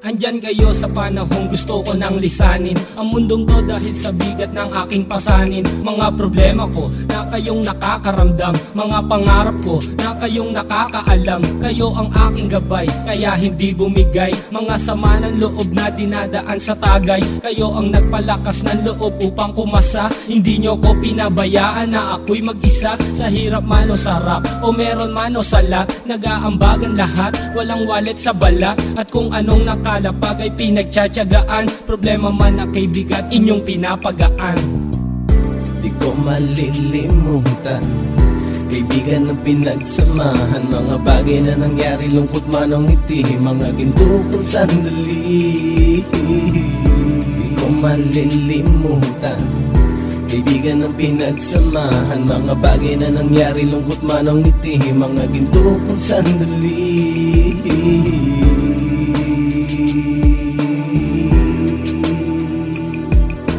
Andyan kayo sa panahong gusto ko nang lisanin ang mundong to dahil sa bigat ng aking pasanin. Mga problema ko na kayong nakakaramdam, mga pangarap ko na kayong nakakaalam. Kayo ang aking gabay, kaya hindi bumigay. Mga sama ng loob na dinadaan sa tagay, kayo ang nagpalakas ng loob upang kumasa. Hindi nyo ko pinabayaan na ako'y mag-isa. Sa hirap man o sarap, o meron man o salat, nag-aambagan lahat, walang wallet sa balat. At kung anong nakalapag ay pinagtsatsagaan, problema man na kaibigan, inyong pinapagaan. Di ko malilimutan, kaibigan ng pinagsamahan, mga bagay na nangyari, lungkot man o ngiti, mga ginto kong sandali. Di ko malilimutan, kaibigan ng pinagsamahan, mga bagay na nangyari, lungkot man o ngiti, mga ginto kong sandali.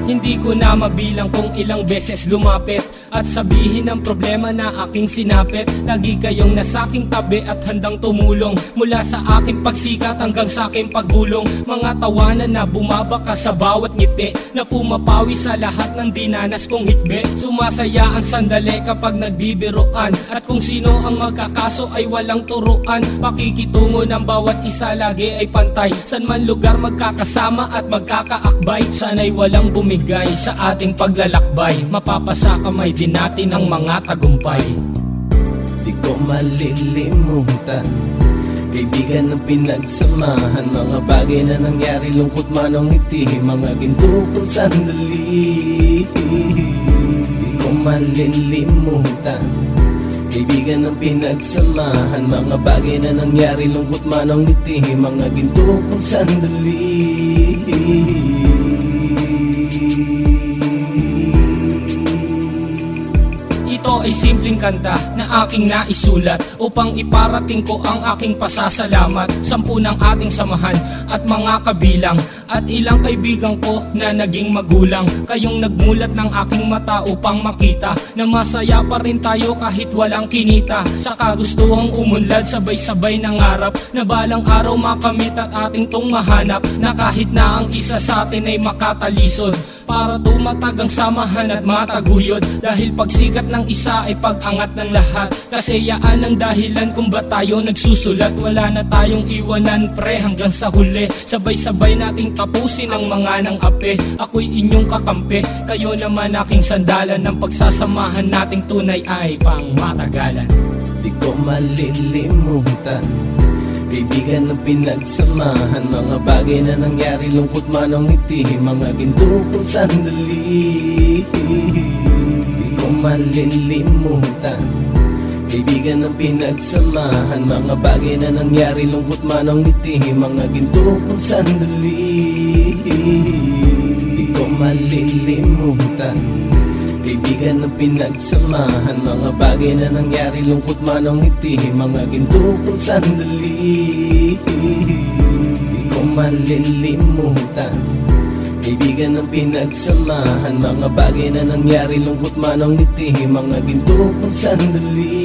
Hindi ko na mabilang kung ilang beses lumapit at sabihin ang problema na aking sinapit. Lagi kayong nasa aking tabi at handang tumulong, mula sa aking pagsikat hanggang sa aking paggulong. Mga tawanan na bumabaka sa bawat ngiti, na pumapawi sa lahat ng dinanas kong hitbe. Sumasaya ang sandali kapag nagbibiruan, at kung sino ang magkakaso ay walang turuan. Pakikitungo ng bawat isa lagi ay pantay, san man lugar magkakasama at magkakaakbay. Sana'y walang bumigay sa ating paglalakbay, mapapasa kamay din natin ang mga tagumpay. Di ko malilimutan, kaibigan ng pinagsamahan, mga bagay na nangyari, lungkot man o ngiti, mga ginto kong sandali. Di ko malilimutan, kaibigan ng pinagsamahan, mga bagay na nangyari, lungkot man o ngiti, mga ginto kong sandali. Ito ay simpleng kanta na aking naisulat upang iparating ko ang aking pasasalamat. 10 ng ating samahan at mga kabilang, at ilang kaibigan ko na naging magulang. Kayong nagmulat ng aking mata upang makita na masaya pa rin tayo kahit walang kinita. Sa kagustuhang umunlad, sabay-sabay nangarap na balang araw makamit at ating tong mahanap, na kahit na ang isa sa atin ay makatalisod, para tumatag ang samahan at mataguyod. Dahil pagsikat ng isa ay pag-angat ng lahat, kasayaan ang dahilan kung ba't tayo nagsusulat. Wala na tayong iwanan pre hanggang sa huli, sabay-sabay nating tapusin ang mga nang ape. Ako'y inyong kakampi, kayo naman aking sandalan, ng pagsasamahan nating tunay ay pang matagalan. Di ko malilimutan, kaibigan ng pinagsamahan, mga bagay na nangyari, lungkot man o ngiti, mga ginto kong sandali. Di ko malilimutan, kaibigan ng pinagsamahan, mga bagay na nangyari, lungkot man o ngiti, mga ginto kong sandali. Di ko malilimutan, kaibigan ng pinagsamahan, mga bagay na nangyari, lungkot man o ngiti, mga ginto kong sandali. Di ko malilimutan, kaibigan ng pinagsamahan, mga bagay na nangyari, lungkot man o ngiti, mga ginto kong sandali.